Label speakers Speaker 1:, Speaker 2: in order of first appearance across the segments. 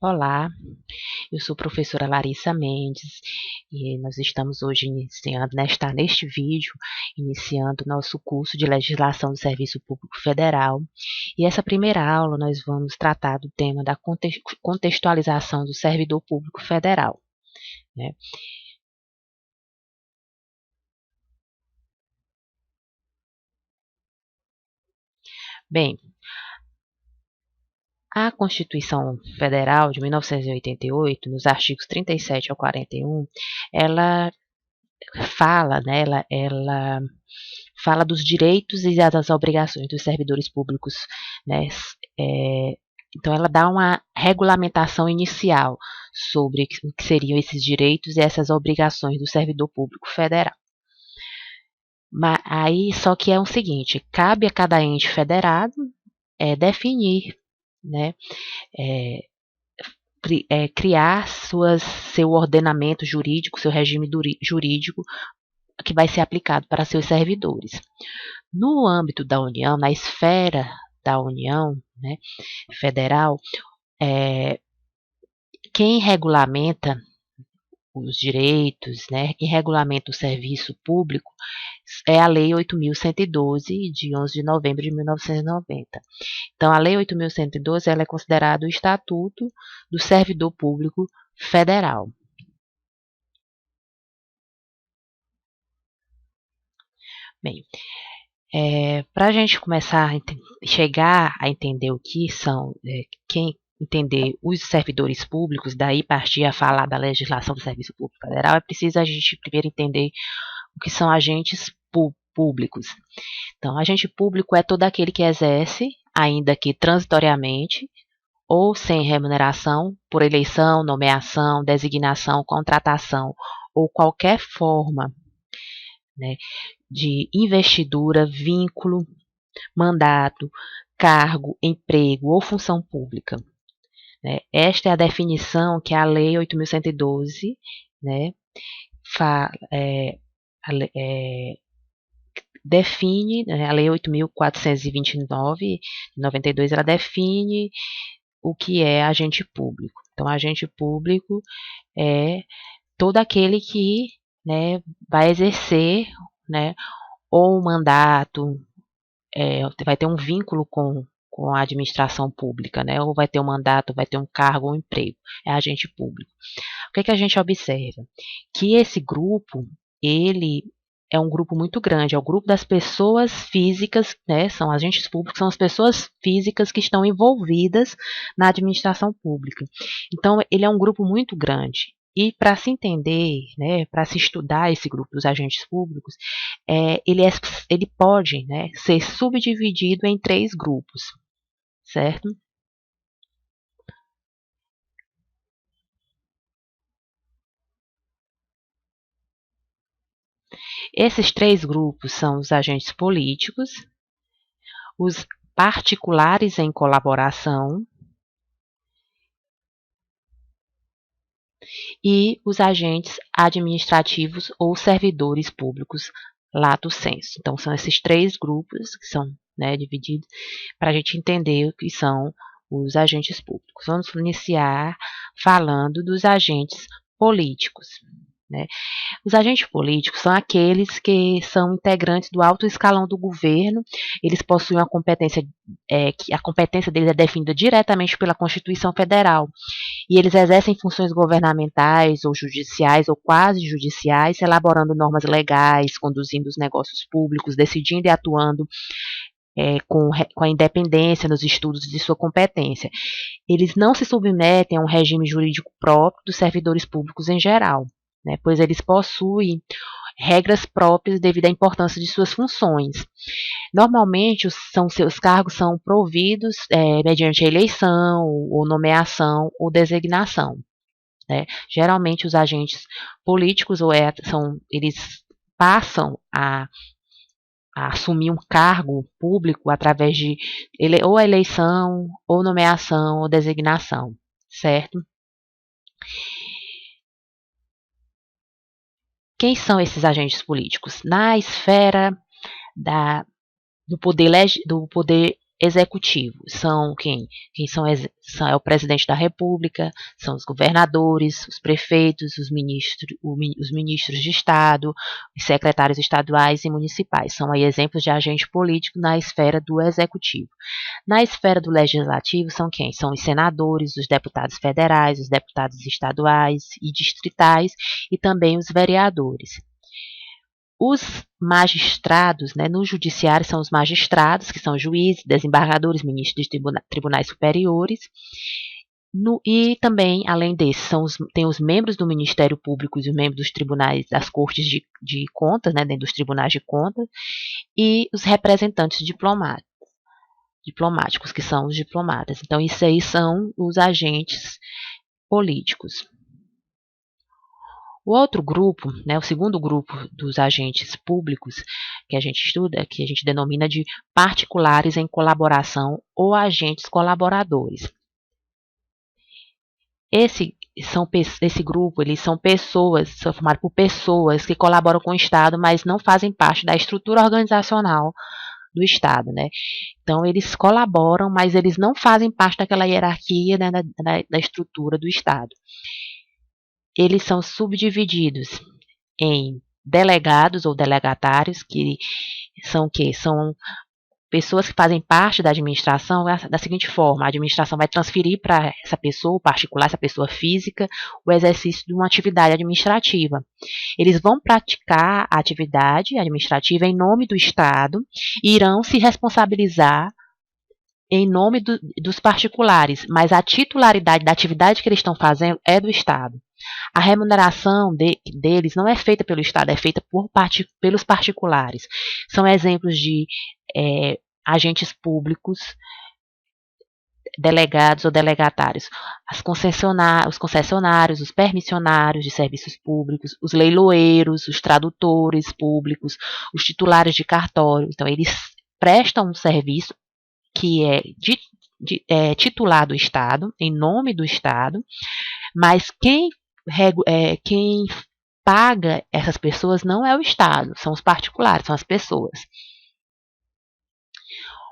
Speaker 1: Olá, eu sou professora Larissa Mendes e nós estamos hoje neste vídeo, iniciando nosso curso de Legislação do Serviço Público Federal. E essa primeira aula nós vamos tratar do tema da contextualização do servidor público federal, né? Bem, a Constituição Federal de 1988, nos artigos 37 ao 41, ela fala, né, ela fala dos direitos e das obrigações dos servidores públicos, né? Então, ela dá uma regulamentação inicial sobre o que seriam esses direitos e essas obrigações do servidor público federal. Mas aí, só que é o seguinte, cabe a cada ente federado definir, né, criar seu ordenamento jurídico, seu regime jurídico que vai ser aplicado para seus servidores. No âmbito da União, na esfera da União, né, federal, quem regulamenta os direitos, né, quem regulamenta o serviço público é a Lei 8.112, de 11 de novembro de 1990. Então, a Lei 8.112 ela é considerada o Estatuto do Servidor Público Federal. Bem, para a gente começar a chegar a entender o que são, quem entender os servidores públicos, daí partir a falar da legislação do Serviço Público Federal, é preciso a gente primeiro entender o que são agentes públicos. Então, agente público é todo aquele que exerce, ainda que transitoriamente, ou sem remuneração, por eleição, nomeação, designação, contratação, ou qualquer forma, né, de investidura, vínculo, mandato, cargo, emprego ou função pública. Né? Esta é a definição que a Lei 8.112, né, define, né, a Lei 8.429, de 92, ela define o que é agente público. Então, agente público é todo aquele que, né, vai exercer, né, ou mandato, vai ter um vínculo com a administração pública, né, ou vai ter um mandato, vai ter um cargo ou um emprego, é agente público. O que a gente observa? Que esse grupo, ele é um grupo muito grande, é o grupo das pessoas físicas, né, são agentes públicos, são as pessoas físicas que estão envolvidas na administração pública. Então, ele é um grupo muito grande. E para se entender, né, para se estudar esse grupo dos agentes públicos, ele pode, né, ser subdividido em 3 grupos, certo? Esses 3 grupos são os agentes políticos, os particulares em colaboração e os agentes administrativos ou servidores públicos lato sensu. Então, são esses 3 grupos que são, né, divididos para a gente entender o que são os agentes públicos. Vamos iniciar falando dos agentes políticos. Né? Os agentes políticos são aqueles que são integrantes do alto escalão do governo, eles possuem uma competência, que a competência deles é definida diretamente pela Constituição Federal, e eles exercem funções governamentais ou judiciais ou quase judiciais, elaborando normas legais, conduzindo os negócios públicos, decidindo e atuando com a independência nos estudos de sua competência. Eles não se submetem a um regime jurídico próprio dos servidores públicos em geral, né, pois eles possuem regras próprias devido à importância de suas funções. Normalmente, seus cargos são providos mediante eleição, ou nomeação, ou designação. Né? Geralmente, os agentes políticos eles passam a assumir um cargo público através de ou eleição, ou nomeação, ou designação, certo? Quem são esses agentes políticos? Na esfera do poder executivo são quem é o presidente da República, são os governadores, os prefeitos, os ministros de Estado, os secretários estaduais e municipais. São aí exemplos de agente político na esfera do executivo. Na esfera do legislativo são quem? São os senadores, os deputados federais, os deputados estaduais e distritais e também os vereadores. Os magistrados, né, no judiciário são os magistrados, que são juízes, desembargadores, ministros de tribunais superiores, e também, além desses, tem os membros do Ministério Público e os membros dos tribunais, das cortes de contas, né, dentro dos tribunais de contas, e os representantes diplomáticos, que são os diplomatas. Então, isso aí são os agentes políticos. O outro grupo, né, o segundo grupo dos agentes públicos que a gente estuda, que a gente denomina de particulares em colaboração ou agentes colaboradores. Esse grupo, eles são formados por pessoas que colaboram com o Estado, mas não fazem parte da estrutura organizacional do Estado, né? Então, eles colaboram, mas eles não fazem parte daquela hierarquia, né, da estrutura do Estado. Eles são subdivididos em delegados ou delegatários, que são pessoas que fazem parte da administração da seguinte forma: a administração vai transferir para essa pessoa particular, essa pessoa física, o exercício de uma atividade administrativa. Eles vão praticar a atividade administrativa em nome do Estado e irão se responsabilizar em nome dos particulares, mas a titularidade da atividade que eles estão fazendo é do Estado. A remuneração deles não é feita pelo Estado, é feita pelos particulares. São exemplos de agentes públicos, delegados ou delegatários, os concessionários, os permissionários de serviços públicos, os leiloeiros, os tradutores públicos, os titulares de cartório. Então, eles prestam um serviço que é titular do Estado, em nome do Estado, mas quem paga essas pessoas não é o Estado, são os particulares, são as pessoas.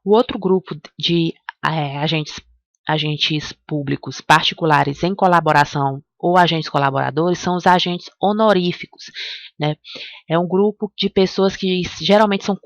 Speaker 1: O outro grupo de agentes públicos particulares em colaboração ou agentes colaboradores são os agentes honoríficos, né? É um grupo de pessoas que geralmente são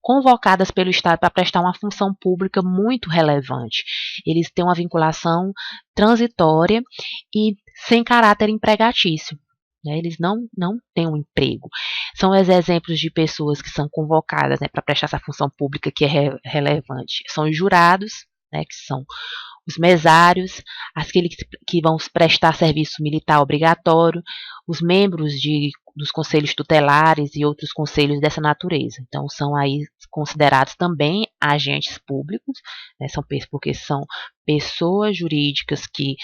Speaker 1: convocadas pelo Estado para prestar uma função pública muito relevante. Eles têm uma vinculação transitória e sem caráter empregatício. Eles não têm um emprego. São os exemplos de pessoas que são convocadas, né, para prestar essa função pública que é relevante. São os jurados, né, que são os mesários, aqueles que vão prestar serviço militar obrigatório, os membros dos conselhos tutelares e outros conselhos dessa natureza. Então, são aí considerados também agentes públicos, né, porque são pessoas jurídicas que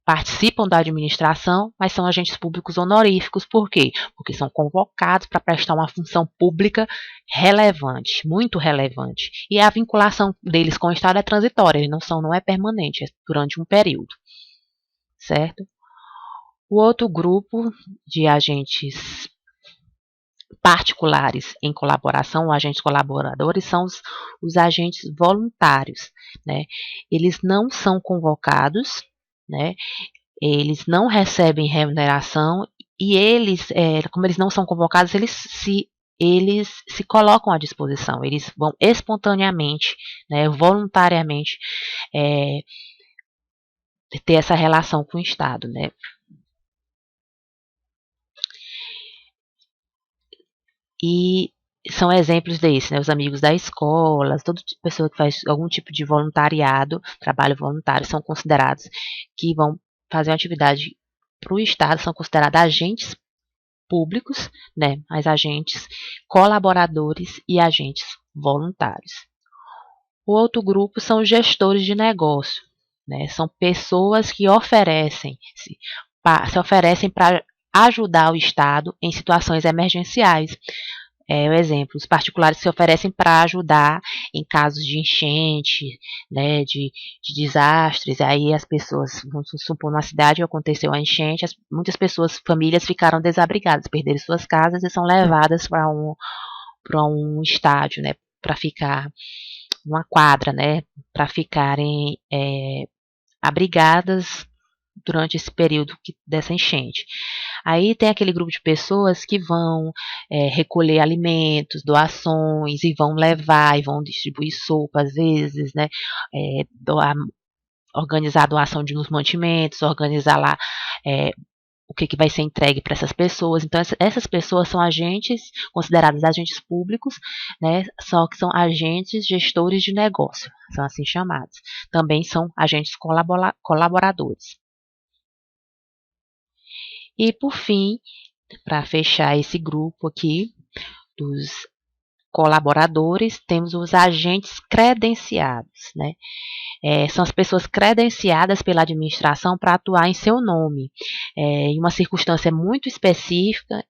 Speaker 1: participam da administração, mas são agentes públicos honoríficos. Por quê? Porque são convocados para prestar uma função pública relevante, muito relevante. E a vinculação deles com o Estado é transitória, não é permanente, é durante um período. Certo? O outro grupo de agentes particulares em colaboração, ou agentes colaboradores, são os agentes voluntários, né? Eles não são convocados, né? Eles não recebem remuneração e como eles não são convocados, eles se colocam à disposição, eles vão espontaneamente, né, voluntariamente ter essa relação com o Estado, né? E são exemplos desses, né? Os amigos da escola, toda pessoa que faz algum tipo de voluntariado, trabalho voluntário, são considerados que vão fazer uma atividade para o Estado, são considerados agentes públicos, né? Mas agentes colaboradores e agentes voluntários. O outro grupo são os gestores de negócio, né? São pessoas que se oferecem para ajudar o Estado em situações emergenciais. O exemplo, os particulares se oferecem para ajudar em casos de enchente, né, de desastres. Aí as pessoas, vamos supor, numa cidade aconteceu a enchente, muitas pessoas, famílias ficaram desabrigadas, perderam suas casas e são levadas para um estádio, né, para ficar uma quadra, né, para ficarem abrigadas durante esse período dessa enchente. Aí tem aquele grupo de pessoas que vão recolher alimentos, doações, e vão levar, e vão distribuir sopa às vezes, né, organizar a doação de uns mantimentos, organizar lá o que vai ser entregue para essas pessoas. Então, essas pessoas são agentes, considerados agentes públicos, né, só que são agentes gestores de negócio, são assim chamados. Também são agentes colaboradores. E, por fim, para fechar esse grupo aqui dos colaboradores, temos os agentes credenciados, né? São as pessoas credenciadas pela administração para atuar em seu nome, em uma circunstância muito específica,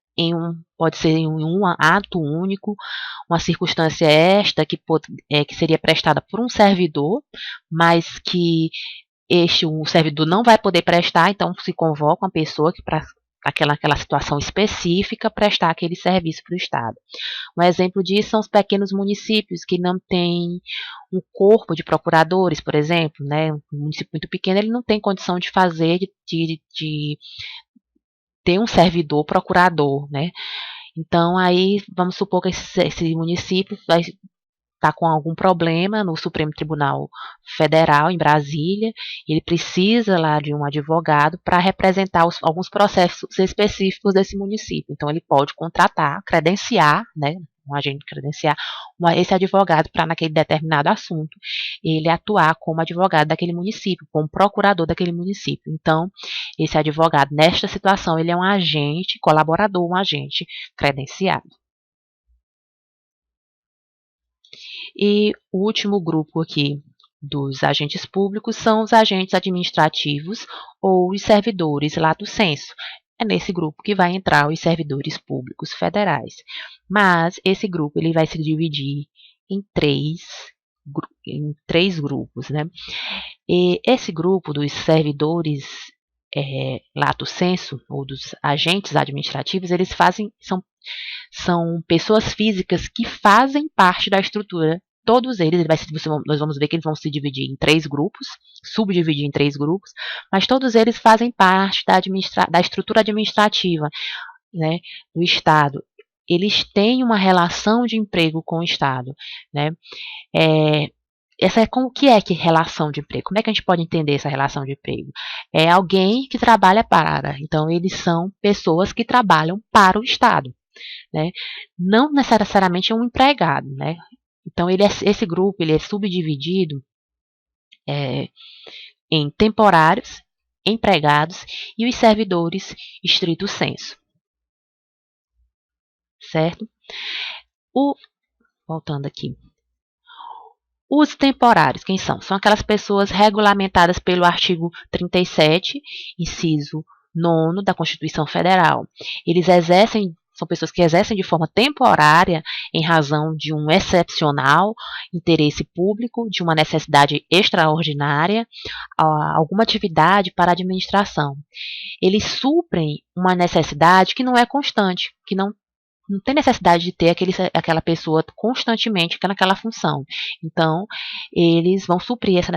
Speaker 1: pode ser em um ato único, uma circunstância esta que seria prestada por um servidor, mas que o servidor não vai poder prestar, então se convoca uma pessoa que para aquela situação específica prestar aquele serviço para o Estado. Um exemplo disso são os pequenos municípios que não têm um corpo de procuradores, por exemplo, né? Um município muito pequeno, ele não tem condição de fazer, de ter um servidor procurador, né? Então, aí, vamos supor que esse município vai está com algum problema no Supremo Tribunal Federal, em Brasília, e ele precisa lá de um advogado para representar alguns processos específicos desse município. Então, ele pode contratar, credenciar, né, um agente credenciar esse advogado para, naquele determinado assunto, ele atuar como advogado daquele município, como procurador daquele município. Então, esse advogado, nesta situação, ele é um agente colaborador, um agente credenciado. E o último grupo aqui dos agentes públicos são os agentes administrativos ou os servidores lato sensu. É nesse grupo que vai entrar os servidores públicos federais. Mas esse grupo ele vai se dividir em três grupos, né? E esse grupo dos servidores lato sensu, ou dos agentes administrativos, eles são pessoas físicas que fazem parte da estrutura. Todos eles, nós vamos ver que eles vão se dividir em três grupos, subdividir em três grupos, mas todos eles fazem parte da estrutura administrativa, né, do Estado. Eles têm uma relação de emprego com o Estado, né? O que é relação de emprego? Como é que a gente pode entender essa relação de emprego? É alguém que trabalha para. Então, eles são pessoas que trabalham para o Estado, né? Não necessariamente é um empregado, né? Então, esse grupo ele é subdividido em temporários, empregados e os servidores estrito sensu. Certo? Voltando aqui. Os temporários, quem são? São aquelas pessoas regulamentadas pelo artigo 37, inciso 9 da Constituição Federal. São pessoas que exercem de forma temporária em razão de um excepcional interesse público, de uma necessidade extraordinária, alguma atividade para a administração. Eles suprem uma necessidade que não é constante, que não tem necessidade de ter aquela pessoa constantemente naquela função. Então, eles vão suprir essa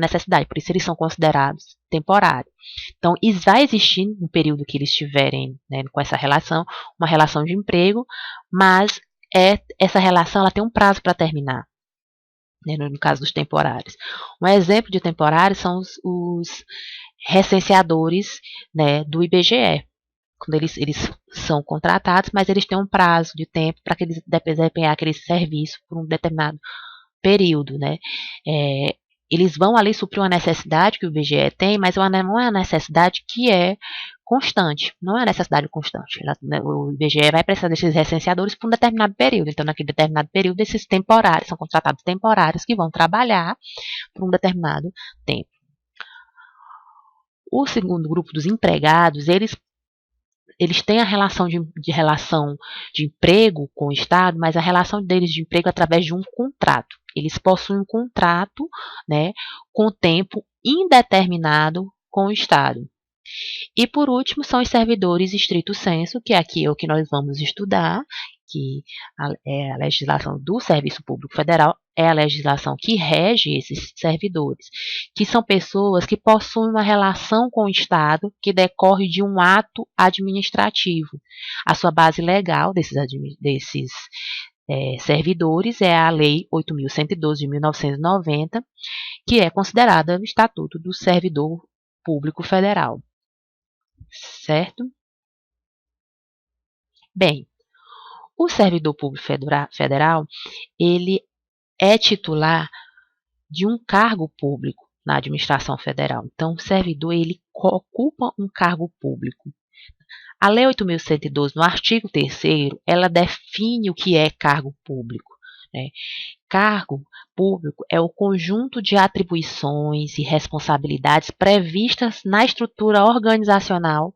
Speaker 1: necessidade, por isso eles são considerados temporários. Então, vai existir no período que eles estiverem, né, com essa relação, uma relação de emprego, mas essa relação ela tem um prazo para terminar, né, no caso dos temporários. Um exemplo de temporários são os recenseadores, né, do IBGE. Quando eles são contratados, mas eles têm um prazo de tempo para que eles desempenhar aquele serviço por um determinado período, né? Eles vão ali suprir uma necessidade que o IBGE tem, mas não é uma necessidade que é constante, não é uma necessidade constante. O IBGE vai precisar desses recenseadores por um determinado período, então naquele determinado período esses temporários, são contratados temporários que vão trabalhar por um determinado tempo. O segundo grupo dos empregados, eles têm a relação de emprego com o Estado, mas a relação deles de emprego é através de um contrato. Eles possuem um contrato, né, com tempo indeterminado com o Estado. E, por último, são os servidores estrito sensu, que aqui é o que nós vamos estudar, que é a legislação do Serviço Público Federal, é a legislação que rege esses servidores, que são pessoas que possuem uma relação com o Estado que decorre de um ato administrativo. A sua base legal desses servidores é a Lei 8.112 de 1990, que é considerada o Estatuto do Servidor Público Federal. Certo? Bem, o servidor público federal, ele é titular de um cargo público na administração federal. Então, o servidor, ele ocupa um cargo público. A Lei 8.112, no artigo 3º, ela define o que é cargo público, né? Cargo público é o conjunto de atribuições e responsabilidades previstas na estrutura organizacional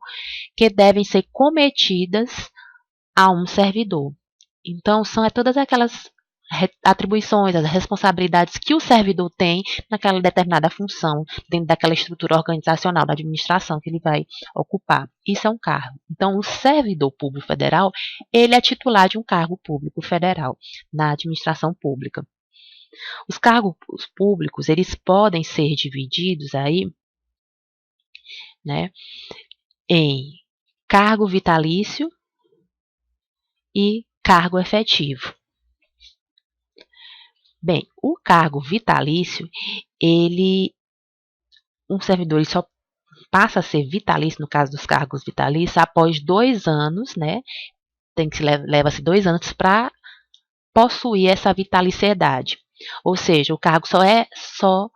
Speaker 1: que devem ser cometidas a um servidor. Então, são todas aquelas atribuições, as responsabilidades que o servidor tem naquela determinada função, dentro daquela estrutura organizacional da administração que ele vai ocupar. Isso é um cargo. Então, o servidor público federal, ele é titular de um cargo público federal na administração pública. Os cargos públicos, eles podem ser divididos aí, né, em cargo vitalício e cargo efetivo. Bem, o cargo vitalício, um servidor ele só passa a ser vitalício, no caso dos cargos vitalícios, após 2 anos, né? Leva-se 2 anos para possuir essa vitaliciedade. Ou seja, o cargo só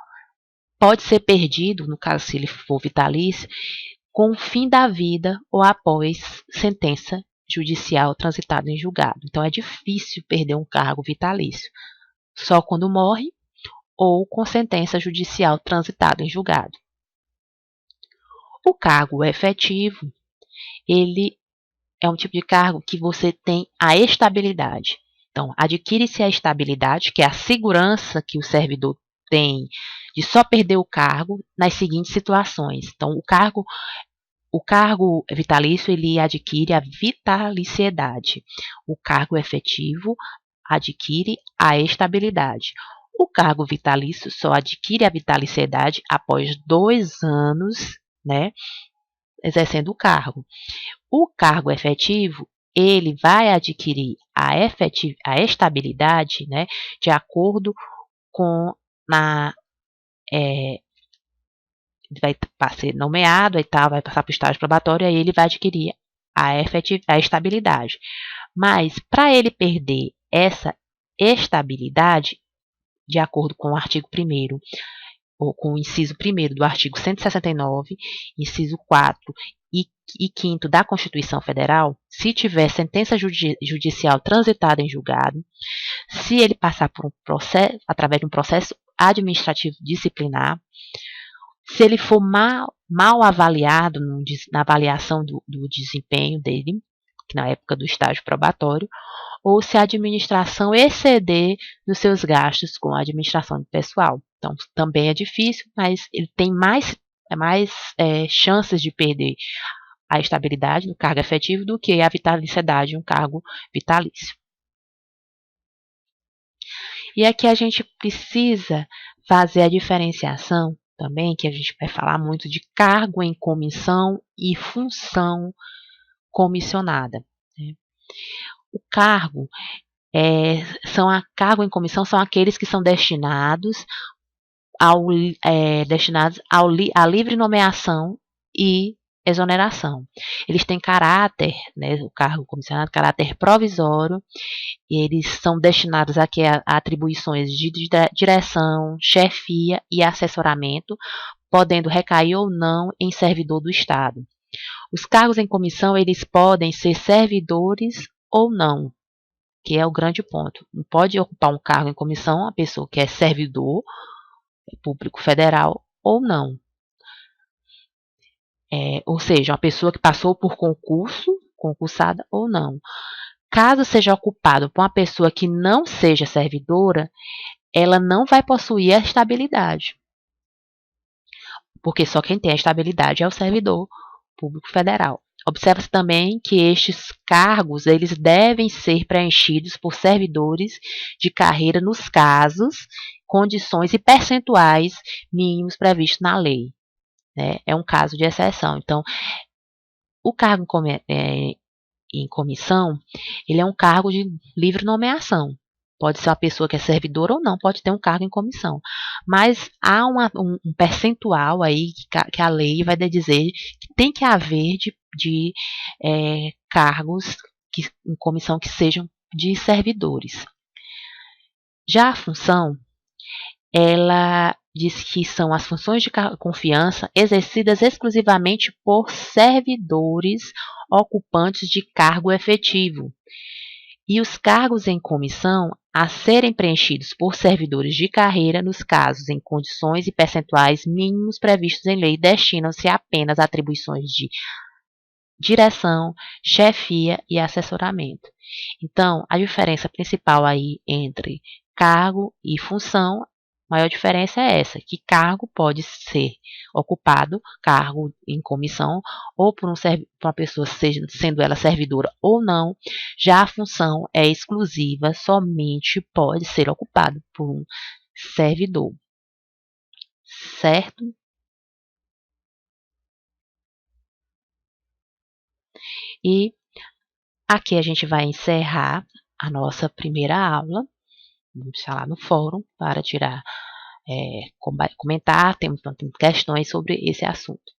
Speaker 1: pode ser perdido, no caso se ele for vitalício, com o fim da vida ou após sentença judicial transitada em julgado. Então é difícil perder um cargo vitalício. Só quando morre ou com sentença judicial transitada em julgado. O cargo efetivo, ele é um tipo de cargo que você tem a estabilidade. Então, adquire-se a estabilidade, que é a segurança que o servidor tem de só perder o cargo nas seguintes situações. Então, o cargo vitalício, ele adquire a vitaliciedade. O cargo efetivo adquire a estabilidade. O cargo vitalício só adquire a vitaliciedade após 2 anos, né, exercendo o cargo. O cargo efetivo, ele vai adquirir a estabilidade, né, de acordo com vai ser nomeado e tal, vai passar para o estágio probatório, aí ele vai adquirir a estabilidade. Mas, para ele perder essa estabilidade, de acordo com o artigo 1º, ou com o inciso 1º do artigo 169, inciso 4 e 5º da Constituição Federal, se tiver sentença judicial transitada em julgado, se ele passar por um processo, através de um processo administrativo disciplinar, se ele for mal avaliado na avaliação do desempenho dele, que na época do estágio probatório, ou se a administração exceder nos seus gastos com a administração de pessoal. Então, também é difícil, mas ele tem mais chances de perder a estabilidade no cargo efetivo do que a vitaliciedade em um cargo vitalício. E aqui a gente precisa fazer a diferenciação também, que a gente vai falar muito de cargo em comissão e função comissionada. Né? O cargo cargo em comissão são aqueles que são destinados à livre nomeação e exoneração. Eles têm caráter, né, o cargo comissionado, caráter provisório, e eles são destinados aqui a atribuições de direção, chefia e assessoramento, podendo recair ou não em servidor do Estado. Os cargos em comissão, eles podem ser servidores ou não, que é o grande ponto. Não pode ocupar um cargo em comissão a pessoa que é servidor público federal ou não. Ou seja, uma pessoa que passou por concurso, concursada ou não. Caso seja ocupado por uma pessoa que não seja servidora, ela não vai possuir a estabilidade. Porque só quem tem a estabilidade é o servidor público federal. Observa-se também que estes cargos eles devem ser preenchidos por servidores de carreira nos casos, condições e percentuais mínimos previstos na lei. Né? É um caso de exceção. Então, o cargo em comissão, ele é um cargo de livre nomeação. Pode ser uma pessoa que é servidora ou não, pode ter um cargo em comissão. Mas há um percentual aí que a lei vai dizer que tem que haver de cargos em comissão que sejam de servidores. Já a função, ela diz que são as funções de confiança exercidas exclusivamente por servidores ocupantes de cargo efetivo. E os cargos em comissão a serem preenchidos por servidores de carreira nos casos em condições e percentuais mínimos previstos em lei destinam-se apenas a atribuições de direção, chefia e assessoramento. Então, a diferença principal aí entre cargo e função, a maior diferença é essa, que cargo pode ser ocupado, cargo em comissão, ou por uma pessoa, sendo ela servidora ou não, já a função é exclusiva, somente pode ser ocupado por um servidor, certo? E aqui a gente vai encerrar a nossa primeira aula. Vamos falar no fórum para tirar, comentar, temos questões sobre esse assunto.